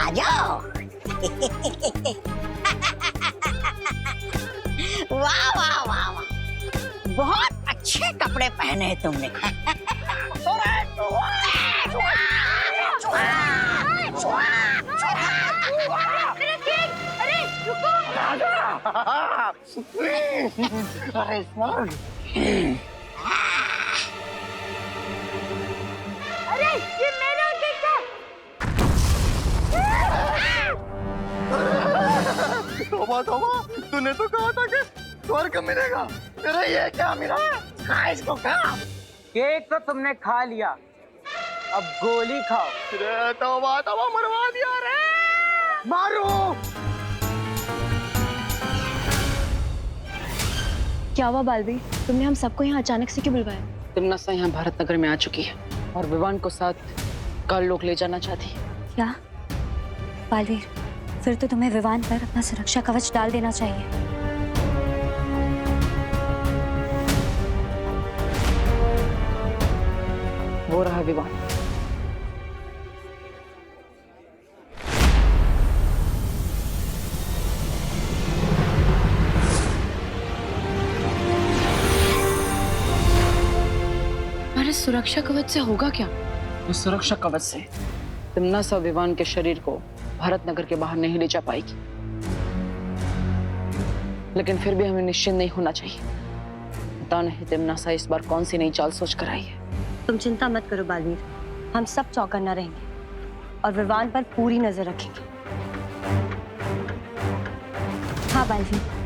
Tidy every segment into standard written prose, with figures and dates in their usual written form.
आ जाओ। वाह वाह वाह वाह, बहुत अच्छे कपड़े पहने हैं तुमने। अरे रुको। अरे स्वर्ग। अरे ये मेरा देखा। तोबा तोबा, तूने तो कहा था कि स्वर्ग मिलेगा, अरे ये क्या मिला? खा इसको, खा। केक तो तुमने खा लिया, अब गोली खाओ। अरे तोबा तोबा, मरवा दिया रे। मारो। क्या हुआ बालवीर, तुमने हम सबको यहाँ अचानक से क्यों बुलवाया? तिमनासा यहाँ भारत नगर में आ चुकी है और विवान को साथ काल लोग ले जाना चाहती है। क्या बालवीर, फिर तो तुम्हें विवान पर अपना सुरक्षा कवच डाल देना चाहिए। वो रहा विवान। हमारे सुरक्षा कवच से होगा क्या? उस सुरक्षा कवच से तिमनासा विवान के शरीर को भारत नगर के बाहर नहीं ले जा पाएगी, लेकिन फिर भी हमें निश्चिंत नहीं होना चाहिए। पता नहीं तिमनासा इस बार कौन सी नई चाल सोच कर आई है। तुम चिंता मत करो बालवीर, हम सब चौकन्ना रहेंगे और विवान पर पूरी नजर रखेंगे। हाँ बालवीर।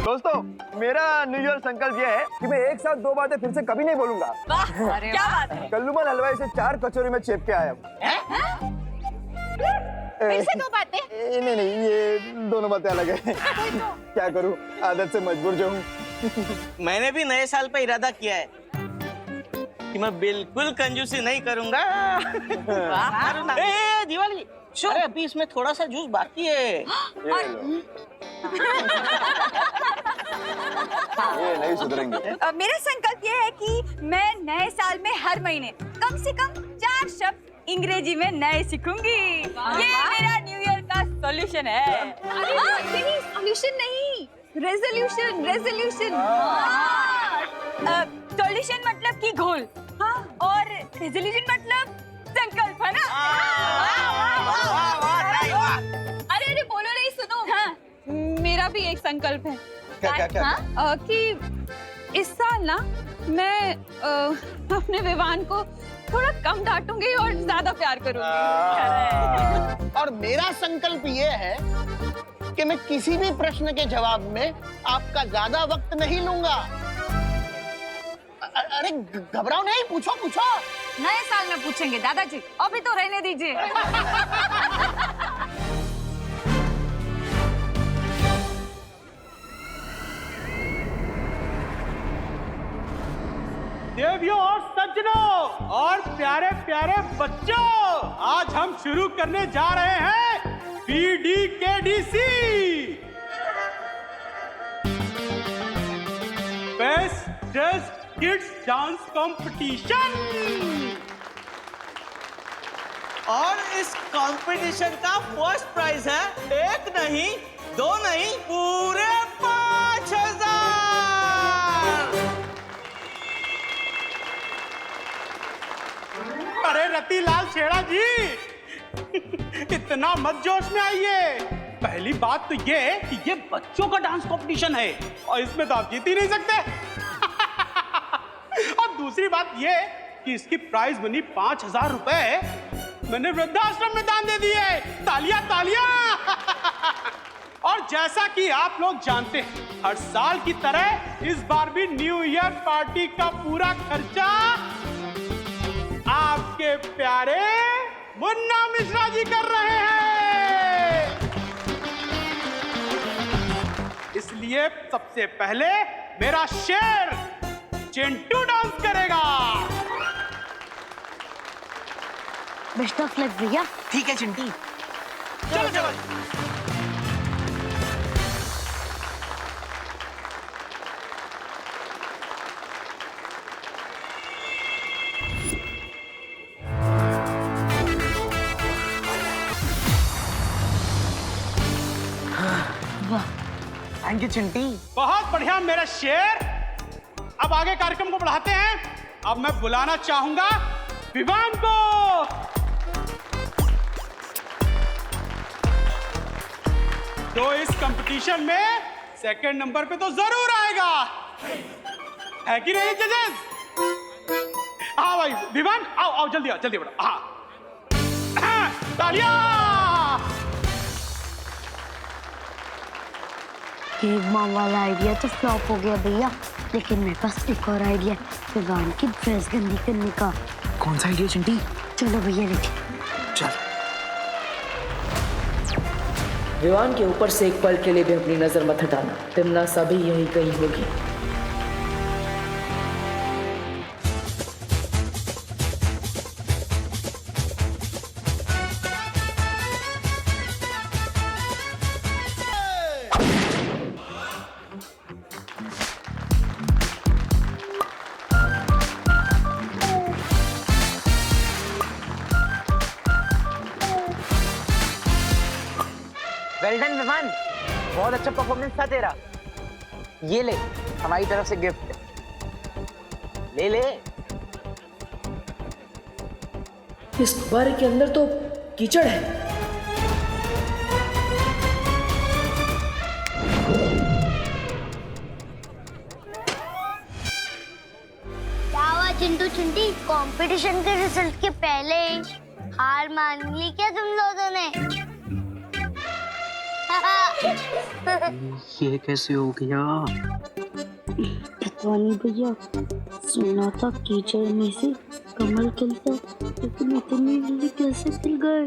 दोस्तों, मेरा न्यू ईयर संकल्प ये है कि मैं एक साथ दो बातें फिर से कभी नहीं बोलूंगा। क्या बात है? कल्लूमल हलवाई से 4 कचौरी में चेप के आया हूँ। फिर से दो बातें? नहीं नहीं, ये दोनों बातें अलग है। क्या करूँ, आदत से मजबूर जो हूँ। मैंने भी नए साल पे इरादा किया है कि मैं बिल्कुल कंजूसी नहीं करूंगा। ए दिवाली, अरे अभी इसमें थोड़ा सा जूस बाकी है। ये नहीं सुधरेंगे। मेरा संकल्प ये है कि मैं नए साल में हर महीने कम से कम 4 शब्द अंग्रेजी में नए सीखूंगी। ये मेरा न्यू ईयर का सॉल्यूशन है। सॉल्यूशन नहीं, रेजोल्यूशन। रेजोल्यूशन सॉल्यूशन मतलब कि घोल, हाँ, और रेजोल्यूशन मतलब संकल्प, है ना? अरे अरे बोलो नहीं, सुनो। हाँ, मेरा भी एक संकल्प है। क्या क्या? हाँ, कि इस साल ना मैं अपने विवान को थोड़ा कम डांटूंगी और ज्यादा प्यार करूंगी। और मेरा संकल्प ये है कि मैं किसी भी प्रश्न के जवाब में आपका ज्यादा वक्त नहीं लूंगा। अरे घबराओ नहीं, पूछो पूछो। नए साल में पूछेंगे दादाजी, अभी तो रहने दीजिए। देवियों और सज्जनों और प्यारे प्यारे बच्चों, आज हम शुरू करने जा रहे हैं PDKDC best dress kids dance competition. और इस कंपटीशन का फर्स्ट प्राइज है 1 नहीं 2 नहीं, पूरे 5000। अरे रतिलाल छेड़ा जी, इतना मत जोश में आइए। पहली बात तो ये कि ये बच्चों का डांस कंपटीशन है और इसमें तो आप जीत ही नहीं सकते। और दूसरी बात ये कि इसकी प्राइज मनी 5000 रुपए मैंने वृद्धाश्रम में दान दे दिए। तालियां तालियां। और जैसा कि आप लोग जानते हैं, हर साल की तरह इस बार भी न्यू ईयर पार्टी का पूरा खर्चा आपके प्यारे मुन्ना मिश्रा जी कर रहे हैं। इसलिए सबसे पहले मेरा शेर चिंटू डांस करेगा। बेस्ट ऑफ लक भैया। ठीक है चिंटी, चलो चलो। Thank you Chinti. बहुत बढ़िया मेरा शेर। अब आगे कार्यक्रम को बढ़ाते हैं। अब मैं बुलाना चाहूंगा विवान को। जो इस कंपटीशन में सेकंड नंबर पे तो जरूर आएगा, है कि नहीं जजेस? हाँ भाई विवान, आओ आओ जल्दी आओ, जल्दी बढ़ो। हाँ तालियां। केक बॉम्ब वाला आइडिया तो फ्लॉप हो गया भैया, लेकिन मेरे पास एक और आइडिया है विवान की ड्रेस गंदी करने का। कौन सा आइडिया चिंटी? चलो भैया लेके चल। विवान के ऊपर से एक पल के लिए भी अपनी नजर मत हटाना, तिमनासा भी यही कहीं होगी। वेल डन विवान, बहुत अच्छा परफॉर्मेंस था तेरा। ये ले हमारी तरफ से गिफ्ट, ले ले। इस गुब्बारे के अंदर तो कीचड़ है। क्या हुआ चिंटू चिंटी, कंपटीशन के रिजल्ट के पहले हार मान ली क्या तुम लोगों ने? ये कैसे हो गया? पता नहीं भैया, सुना था कीचड़ में से कमल खिलता, लेकिन इतनी जल्दी कैसे खिल गए?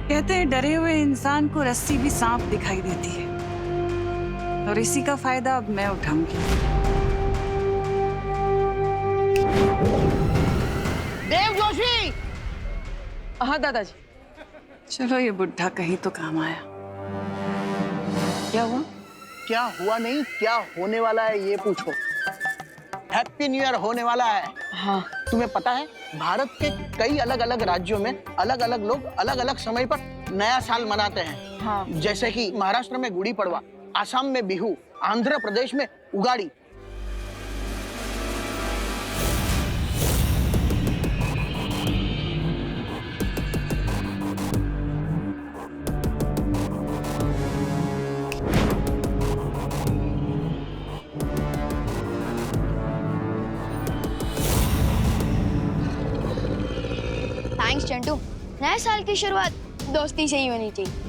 कहते हैं डरे हुए इंसान को रस्सी भी सांप दिखाई देती है, और इसी का फायदा अब मैं उठाऊंगी। देव जोशी। हाँ दादाजी। चलो ये बुढ़ा कहीं तो काम आया। क्या हुआ? क्या हुआ नहीं, क्या होने वाला है ये पूछो। हैप्पी न्यू ईयर होने वाला है। हाँ तुम्हें पता है भारत के कई अलग अलग राज्यों में अलग अलग लोग अलग अलग समय पर नया साल मनाते हैं। हाँ। जैसे कि महाराष्ट्र में गुड़ी पड़वा, आसाम में बिहू, आंध्र प्रदेश में उगाड़ी। थैंक्स चंटू, नए साल की शुरुआत दोस्ती से ही होनी चाहिए।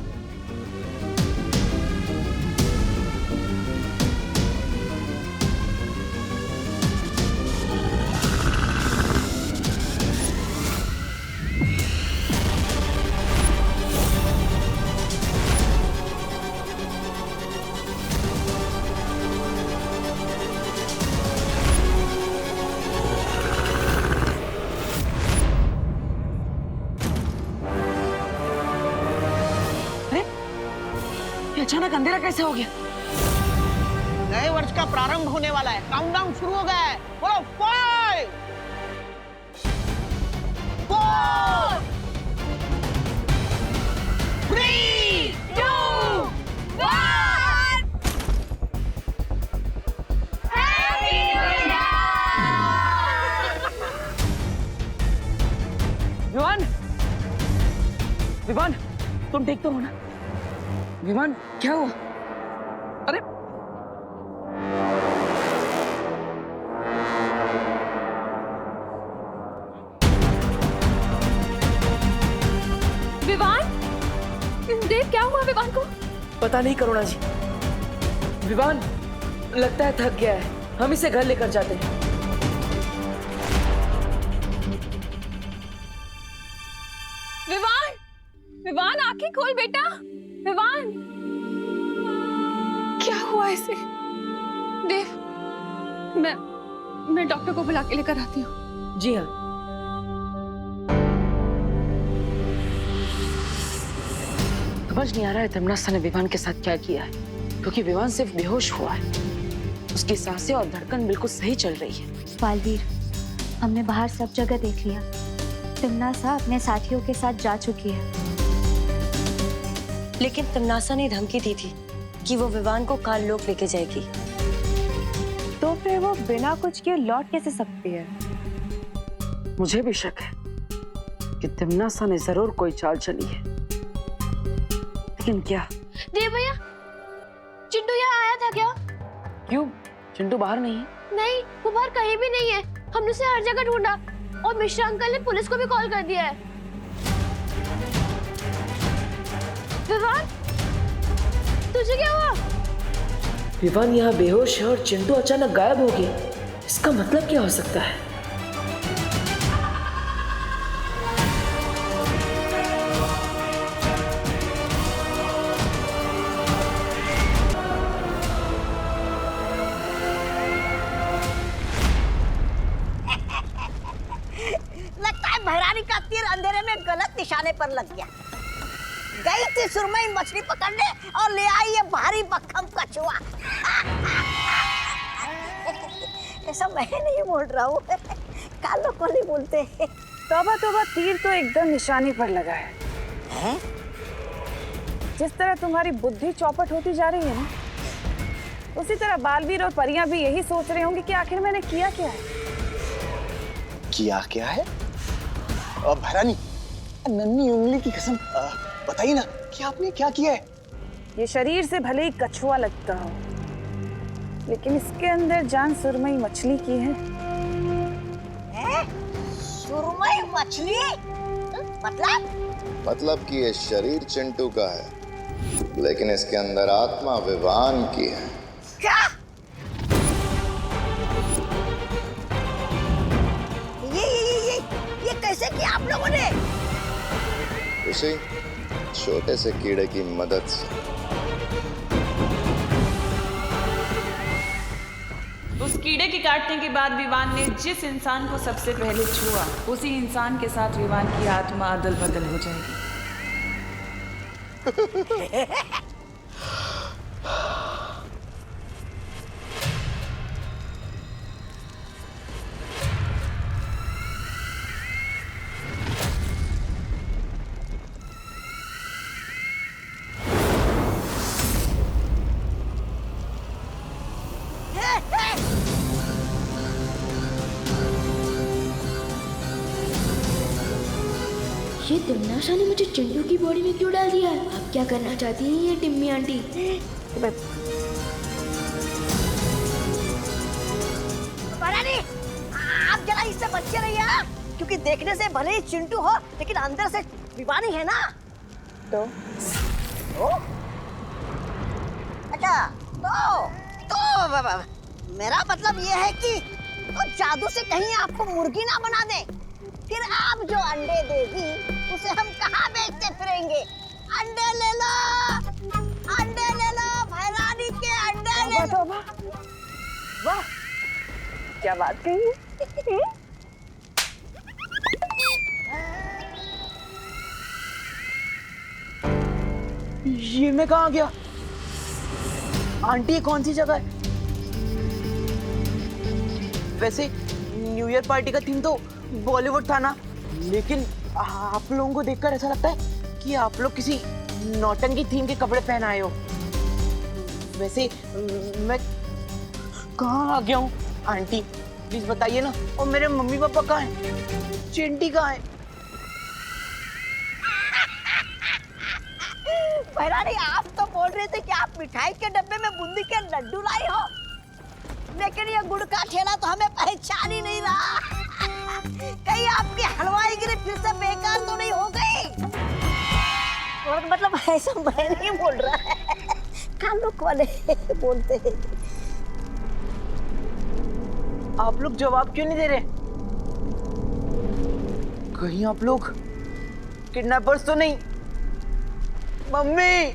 अचानक अंधेरा कैसे हो गया? नए वर्ष का प्रारंभ होने वाला है, काउंटडाउन शुरू हो गया है। बोलो 5 4 3 2 1 हैप्पी न्यू विवान, विवान तुम ठीक तो हो ना? विवान क्या हुआ? अरे विवान, देव क्या हुआ विवान को? पता नहीं करुणा जी, विवान लगता है थक गया है, हम इसे घर लेकर जाते हैं। विवान, विवान आंखें खोल बेटा। विवान, क्या हुआ इसे? देव, मैं डॉक्टर को बुला के लेकर आती हूँ। जी हाँ। समझ नहीं आ रहा है तिमनासा ने विवान के साथ क्या किया है, क्योंकि विवान सिर्फ बेहोश हुआ है। उसकी सांसें और धड़कन बिल्कुल सही चल रही है। बालवीर, हमने बाहर सब जगह देख लिया। तिमनासा अपने साथियों के साथ जा चुकी है। लेकिन तिमनासा ने धमकी दी थी कि वो विवान को काललोक लेके जाएगी। तो फिर वो बिना कुछ किए लौट कैसे सकती है? मुझे भी शक है कि तिमनासा ने जरूर कोई चाल चली है, लेकिन क्या? देव भैया, चिंटू यहाँ आया था क्या? क्यों? चिंटू बाहर नहीं है? नहीं, वो बाहर कहीं भी नहीं है। हमने उसे हर जगह ढूंढा और मिश्रा अंकल ने पुलिस को भी कॉल कर दिया है। विवान, तुझे क्या हुआ? विवान यहाँ बेहोश है और चिंटू अचानक गायब हो गया। इसका मतलब क्या हो सकता है? लगता है भैरानी का तीर अंधेरे में गलत निशाने पर लग गया। गई थी सुरमई मछली पकड़ने और ले आई ये भारी भक्कम कछुआ। ऐसा मैं नहीं बोल रहा हूँ, कालो को नहीं बोलते। तौबा तौबा, तीर तो एकदम निशाने पर लगा है। जिस तरह तुम्हारी बुद्धि चौपट होती जा रही है ना, उसी तरह बालवीर और परियां भी यही सोच रहे होंगे कि आखिर मैंने किया क्या है। किया क्या है? भैरानी, नन्ही उंगली की कसम बताइए ना कि आपने क्या किया है? ये शरीर से भले ही कछुआ लगता हो, लेकिन इसके अंदर जान सुरमई मछली की है। सुरमई मछली? मतलब कि ये शरीर चिंटू का है, लेकिन इसके अंदर आत्मा विवान की है। क्या? ये कैसे किया आप लोगों ने? उसी छोटे से कीड़े की मदद से। उस कीड़े के काटने के बाद विवान ने जिस इंसान को सबसे पहले छुआ, उसी इंसान के साथ विवान की आत्मा अदल बदल हो जाएगी। ये तिमनाशा ने मुझे चिंटू की बॉडी में क्यों डाल दिया है? आप क्या करना चाहती हैं ये टिम्मी आंटी? भैरानी, आप जरा इससे बच के रहिए, क्योंकि देखने से भले ही चिंटू हो, लेकिन अंदर से विवानी है ना। तो अच्छा, तो मेरा मतलब ये है कि तो जादू से कहीं आपको मुर्गी ना बना दे, फिर आप जो अंडे देगी उसे हम कहाँ बेचते फिरेंगे? अंडे ले लो, भैरानी के अंडे ले लो। वाह, क्या बात कही है। ये मैं कहाँ गया? आंटी, ये कौन सी जगह है? वैसे न्यू ईयर पार्टी का थीम तो बॉलीवुड था ना, लेकिन आप लोगों को देखकर ऐसा लगता है कि आप लोग किसी नौटंकी थीम के कपड़े पहन आए हो। वैसे मैं कहाँ आ गया हूँ? आंटी प्लीज बताइए ना। और मेरे मम्मी पापा कहाँ हैं? चिंटी कहाँ है? भैरानी, आप तो बोल रहे थे कि आप मिठाई के डब्बे में बूंदी के लड्डू लाई हो, लेकिन ये गुड़ का ठेला तो हमें पहचान ही नहीं रहा। कहीं आपकी हलवाईगिरी फिर से बेकार तो नहीं हो गई? और मतलब ऐसा मैं नहीं बोल रहा है, कानूक वाले बोलते हैं। आप लोग जवाब क्यों नहीं दे रहे? कहीं आप लोग किडनैपर्स तो नहीं? मम्मी,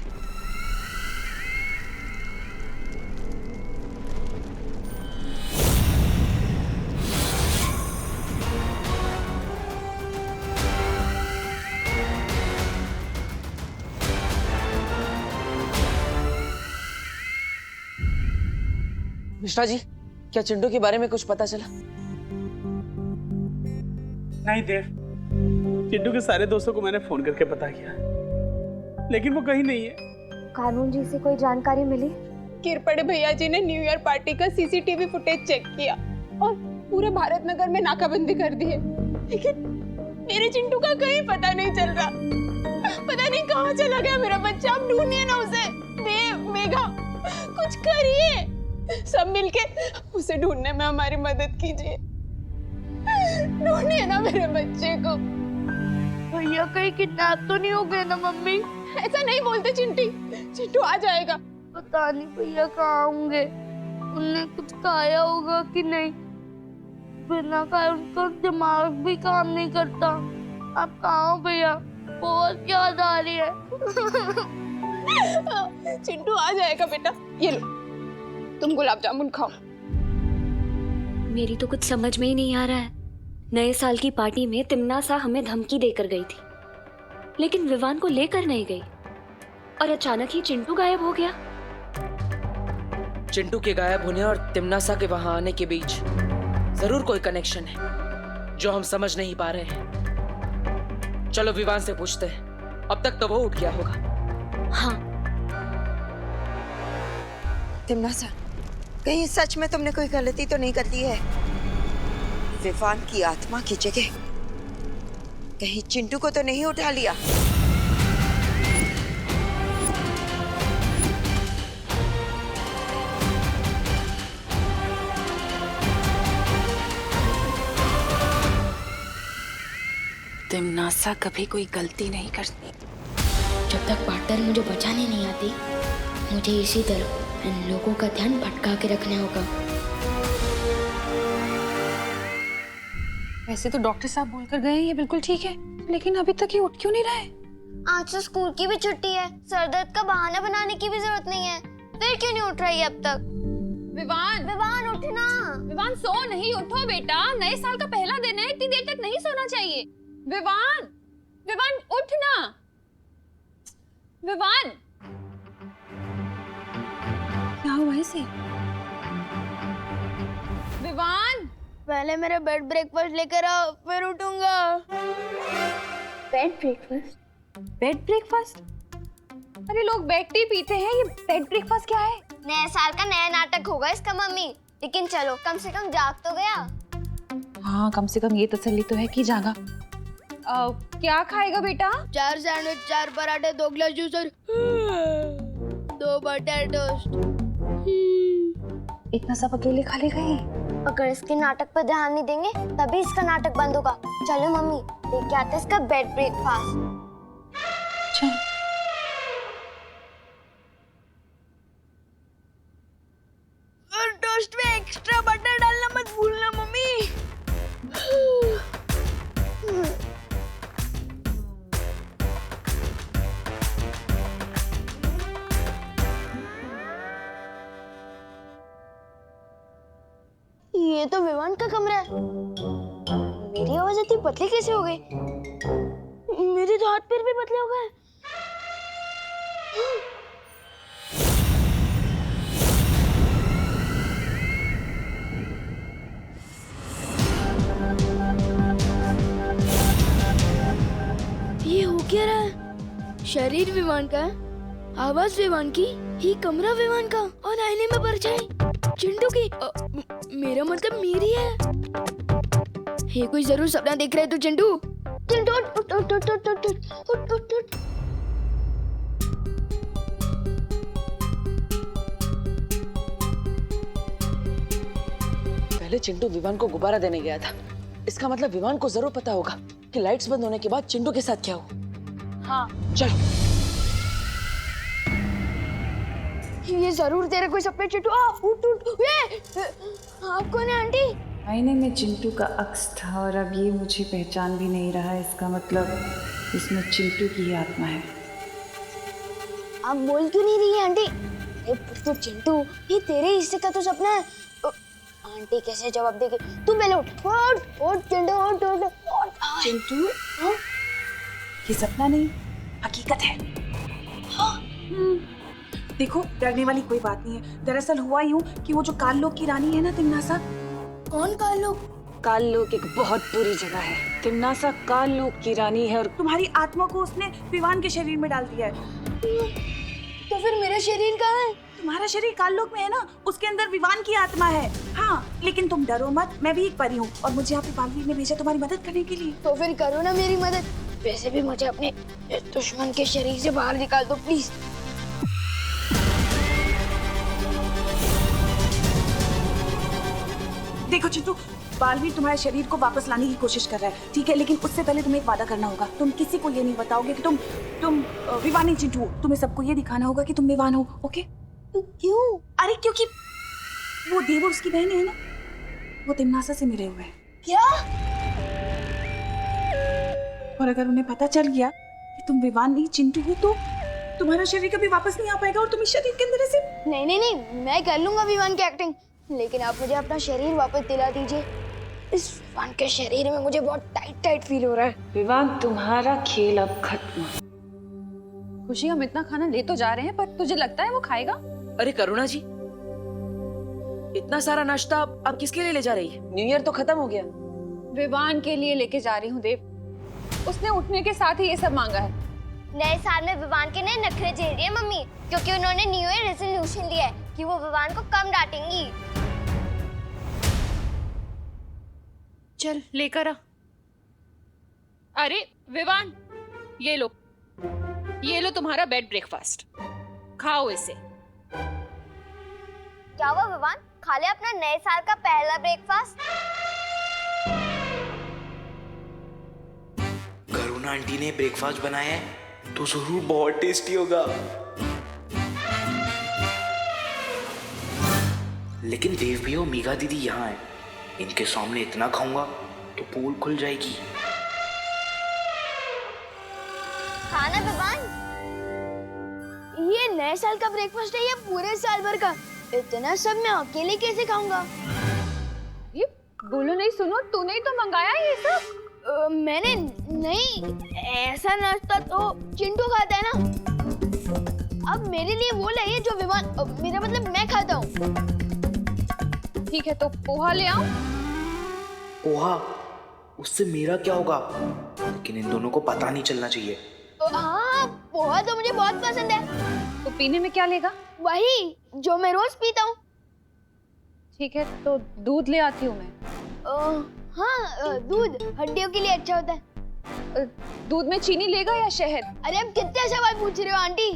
मिश्रा जी, क्या चिंटू के बारे में कुछ पता चला? नहीं देव, चिंटू के सारे दोस्तों को मैंने फोन करके पता किया, लेकिन वो कहीं नहीं है। कानून जी से कोई जानकारी मिली? किरपड़े भैया जी ने न्यू ईयर पार्टी का सीसीटीवी फुटेज चेक किया और पूरे भारत नगर में नाकाबंदी कर दी है, लेकिन मेरे चिंटू का कहीं पता नहीं चल रहा। पता नहीं कहाँ चला गया मेरा बच्चा। आप ढूंढिए ना उसे। देव, मेघा, कुछ करिए। सब मिलके उसे ढूंढने में हमारी मदद कीजिए। ढूंढिए ना मेरे बच्चे को। भैया कहीं किडनैप तो नहीं हो गए ना मम्मी? ऐसा नहीं बोलते चिंटी, चिंटू आ जाएगा। पता नहीं भैया कहाँ होंगे, उनने कुछ खाया होगा कि नहीं। बिना खाए उनका दिमाग भी काम नहीं करता। आप कहाँ हो भैया? बहुत याद आ रही है। चिंटू आ जाएगा बेटा। ये लो, तुम गुलाब जामुन खाओ। मेरी तो कुछ समझ में ही नहीं आ रहा है। नए साल की पार्टी में तिम्ना सा हमें धमकी देकर गई थी, लेकिन विवान को लेकर नहीं गई और अचानक ही चिंटू गायब हो गया। चिंटू के गायब होने और तिम्नासा के वहां आने के बीच जरूर कोई कनेक्शन है जो हम समझ नहीं पा रहे हैं। चलो विवान से पूछते हैं। अब तक तो वो उठ गया होगा। हाँ। तिम्नासा, कहीं सच में तुमने कोई गलती तो नहीं कर दी है? विवान की आत्मा की जगह कहीं चिंटू को तो नहीं उठा लिया? तिम्नासा कभी कोई गलती नहीं करती। जब तक पार्टनर मुझे बचाने नहीं आती, मुझे इसी तरह इन लोगों का ध्यान भटका के रखना होगा। वैसे तो डॉक्टर साहब बोलकर गए हैं ये बिल्कुल ठीक है, लेकिन अभी तक ये उठ क्यों नहीं रहा है? आज तो स्कूल की भी छुट्टी है, सर दर्द का बहाना बनाने की भी जरूरत नहीं है। फिर क्यों नहीं उठ रही है अब तक? विवान, विवान उठना। विवान सो नहीं, उठो बेटा। नए साल का पहला दिन है, इतनी देर तक नहीं सोना चाहिए। विवान, विवान उठना। विवान, क्या हुआ इसे? विवान, पहले मेरा बेड ब्रेकफास्ट लेकर आओ, फिर उठूंगा। Bed breakfast? Bed breakfast? अरे लोग बेड टी पीते हैं, ये बेड ब्रेकफास्ट क्या है? नए साल का नया नाटक होगा इसका मम्मी। लेकिन चलो, कम से कम जाग तो गया। हाँ, कम से कम ये तसल्ली तो है कि जागा। क्या खाएगा बेटा? 4 सैंडविच, 4 पराठे, 2 ग्लास जूस और 2 बटर टोस्ट। इतना सब अकेले खा लेगा ये? अगर इसके नाटक पर ध्यान नहीं देंगे तभी इसका नाटक बंद होगा। चलो मम्मी, लेके आते इसका बेड ब्रेकफास्ट। चल। और टोस्ट में एक्स्ट्रा बटर डालना मत भूलना मम्मी। ये तो विवान का कमरा है। मेरी आवाज इतनी पतली कैसे हो गई? मेरे तो हाथ पैर भी पतले हो गए। ये हो क्या रहा है? शरीर विवान का है, आवाज विवान की, ही कमरा विवान का, और आईने में परछाई चिंटू की। मेरा मतलब मेरी है। ये कोई जरूर सपना देख रहे तो चिंटू। चिंटू उठ उठ उठ उठ उठ उठ उठ उठ उठ। पहले चिंटू विवान को गुब्बारा देने गया था। इसका मतलब विवान को जरूर पता होगा कि लाइट्स बंद होने के बाद चिंटू के साथ क्या हुआ। हाँ, चलो। ये जरूर तेरे कोई सपने चिंटू। उठ उठ। ये आप कौन है आंटी? आईने में चिंटू का अक्स था और अब ये मुझे पहचान भी नहीं रहा। इसका मतलब इसमें चिंटू की ही आत्मा है। आप बोल क्यों नहीं रही है आंटी? तो चिंटू, ये तेरे हिस्से का तो सपना है। आंटी कैसे जवाब देगी? तू पहले उठ उठ उठ चिंटू उठ उठ। चिंटू, ये सपना नहीं, हकीकत है। देखो डरने वाली कोई बात नहीं है। दरअसल हुआ यूं कि वो जो काल लोक की रानी है ना तिम्नासा। कौन काल लोक? काल लोक एक बहुत बुरी जगह है। तिम्नासा काल लोक की रानी है और तुम्हारी आत्मा को उसने विवान के शरीर में डाल दिया है। तो फिर मेरा शरीर कहाँ है? तुम्हारा शरीर काल लोक में है ना, उसके अंदर विवान की आत्मा है। हाँ लेकिन तुम डरो मत, मैं भी एक परी हूँ और मुझे यहाँ पे बालवीर ने भेजा तुम्हारी मदद करने के लिए। तो फिर करो ना मेरी मदद। वैसे भी मुझे अपने दुश्मन के शरीर से बाहर निकाल दो प्लीज। देखो चिंटू, बालवीर तुम्हारे शरीर को वापस लाने की कोशिश कर रहा है, ठीक है? लेकिन उससे पहले तुम्हें एक वादा करना होगा। तुम किसी को ये नहीं बताओगे कि तुम विवान नहीं चिंटू हो। तुम्हें सबको ये दिखाना होगा कि तुम विवान हो, ओके? क्यों? अरे क्योंकि वो देव और उसकी बहन है ना, वो तिम्नासा से मिले हुए हैं। क्या? और अगर उन्हें पता चल गया कि तुम विवान नहीं चिंटू हो तो तुम्हारा शरीर कभी वापस नहीं आ पाएगा और तुम इस शरीर के अंदर ऐसे। नहीं, मैं कर लूंगा विवान की एक्टिंग, लेकिन आप मुझे अपना शरीर वापस दिला दीजिए। इस विवान के शरीर में मुझे बहुत टाइट फील हो रहा है। विवान, तुम्हारा खेल अब खत्म। खुशी, हम इतना खाना ले तो जा रहे हैं, पर तुझे लगता है वो खाएगा? अरे करुणा जी, इतना सारा नाश्ता आप किसके लिए ले जा रही है? न्यू ईयर तो खत्म हो गया। विवान के लिए लेके जा रही हूँ देव। उसने उठने के साथ ही ये सब मांगा है। नए साल में विवान के नए नखरे झेल रही है मम्मी, क्योंकि उन्होंने न्यू ईयर रेजोल्यूशन लिया है कि वो विवान को कम डांटेंगी। चल लेकर आ। अरे विवान, ये लो तुम्हारा बेड ब्रेकफास्ट, खाओ इसे। क्या हुआ विवान, खा ले अपना नए साल का पहला ब्रेकफास्ट। करुणा आंटी ने ब्रेकफास्ट बनाया है तो जरूर बहुत टेस्टी होगा। लेकिन देव भी और मीगा दीदी यहाँ है, इनके सामने इतना खाऊंगा तो पोल खुल जाएगी। खाना विवान, ये नए साल का ब्रेकफास्ट है, ये पूरे साल भर का। इतना सब मैं अकेले कैसे खाऊंगा? ये बोलो नहीं, सुनो, तूने ही तो मंगाया ये सब। मैंने नहीं, ऐसा नाश्ता तो चिंटू खाता है ना। अब मेरे लिए वो लाइए जो विवान, मेरा मतलब मैं खाता हूँ। ठीक है तो पोहा ले आओ। पोहा? उससे मेरा क्या होगा? लेकिन इन दोनों को पता नहीं चलना चाहिए। हाँ, पोहा तो मुझे बहुत पसंद है। तो पीने में क्या लेगा? वही जो मैं रोज पीता हूँ। ठीक है तो दूध ले आती हूँ मैं। हाँ, दूध हड्डियों के लिए अच्छा होता है। दूध में चीनी लेगा या शहद? अरे अब कितने सवाल पूछ रहे हो आंटी?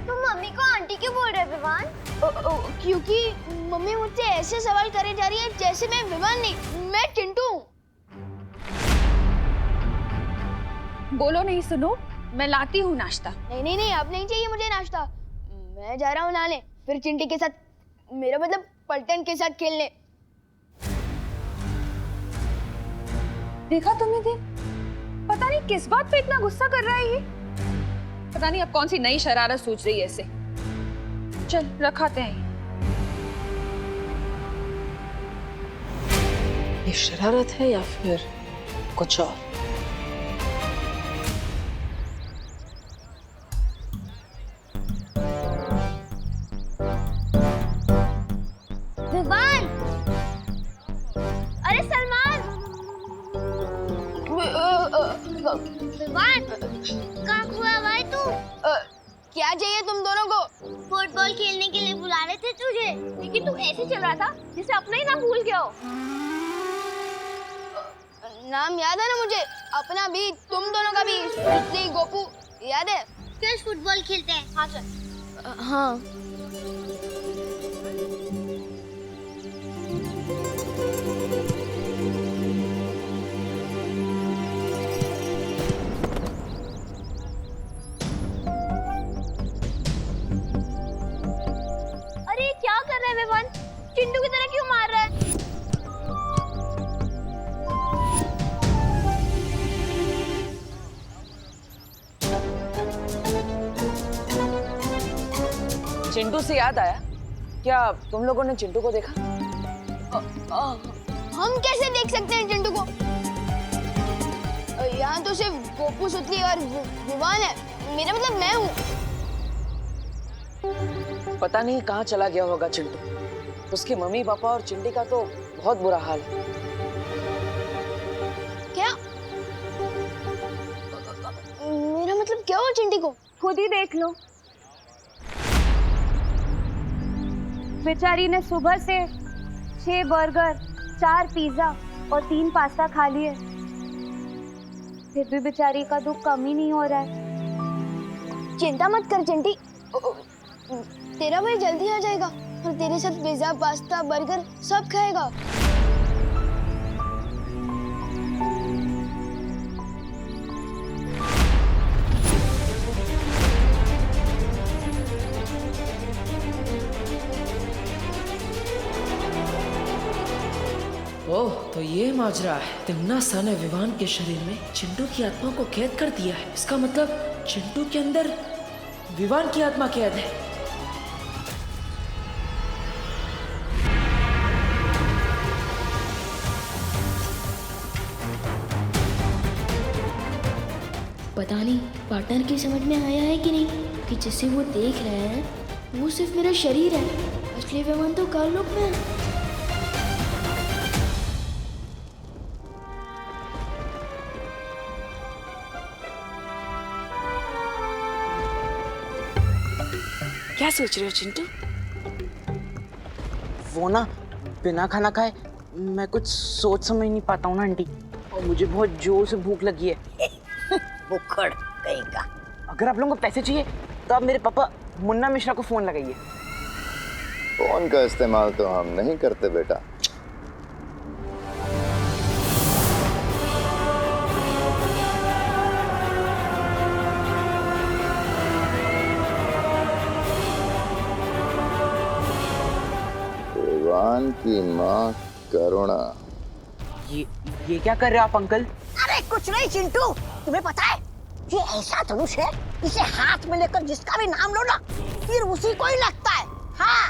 तुम मम्मी को आंटी क्यों बोल रहे विवान? क्योंकि मम्मी मुझसे ऐसे सवाल करे जा रही है जैसे मैं विवान नहीं, मैं चिंटू हूँ। बोलो नहीं, सुनो, मैं लाती हूँ नाश्ता। नहीं, अब नहीं चाहिए मुझे नाश्ता। मैं जा रहा हूँ नहाने, फिर चिंटी के साथ, मेरा मतलब पलटन के साथ खेलने। देखा तुमने देव, पता नहीं किस बात पे इतना गुस्सा कर रहा है ये। पता नहीं अब कौन सी नई शरारत सोच रही है इसे। चल रखाते हैं। ये शरारत है या फिर कुछ और? विवान, अरे सलमान, विवान, कहाँ हुआ भाई तू? क्या चाहिए तुम दोनों को? फुटबॉल खेलने के लिए बुला रहे थे तुझे, लेकिन तू ऐसे चल रहा था जैसे अपना ही नाम भूल गया हो। नाम याद है ना मुझे, अपना भी, तुम दोनों का भी, सुश्री, गोपू, याद है? चल फुटबॉल खेलते हैं। हाँ चल। हाँ। अरे क्या कर रहे हैं विवान? चिंटू की तरह क्यों मार रहा है? चिंटू से याद आया, क्या तुम लोगों ने चिंटू को देखा? हम कैसे देख सकते हैं चिंटू को? यहाँ तो सिर्फ गोपू, सुतली और विवान है। मेरा मतलब मैं हूँ। पता नहीं कहाँ चला गया होगा चिंटू। उसके मम्मी पापा और चिंटी का तो बहुत बुरा हाल है। क्या? मेरा मतलब क्या हुआ चिंटी को? खुद ही देख लो। बेचारी ने सुबह से 6 बर्गर, 4 पिज्जा और 3 पास्ता खा लिए, फिर भी बेचारी का दुख कम ही नहीं हो रहा है। चिंता मत कर चिंटी, तेरा भाई जल्दी आ जाएगा और तेरे साथ पिज्जा, पास्ता, बर्गर सब खाएगा। ओह, तो ये माजरा है। तिम्नासा ने विवान के शरीर में चिंटू की आत्मा को कैद कर दिया है। इसका मतलब चिंटू के अंदर विवान की आत्मा कैद है। पता नहीं पार्टनर की समझ में आया है कि नहीं कि जिसे वो देख रहे हैं वो सिर्फ मेरा शरीर है, असली विमान तो काललोक में है। क्या सोच रहे हो चिंटू? वो ना बिना खाना खाए मैं कुछ सोच समझ नहीं पाता हूँ ना आंटी, और मुझे बहुत जोर से भूख लगी है। बुखड़ कहीं का। अगर आप लोगों को पैसे चाहिए तो आप मेरे पापा मुन्ना मिश्रा को फोन लगाइए। फोन का इस्तेमाल तो हम नहीं करते बेटा। विवान की माँ करुणा। ये क्या कर रहे हो आप अंकल? अरे कुछ नहीं चिंटू, तुम्हें पता है ये ऐसा धनुष है, इसे हाथ में लेकर जिसका भी नाम लो ना फिर उसी को ही लगता है। हाँ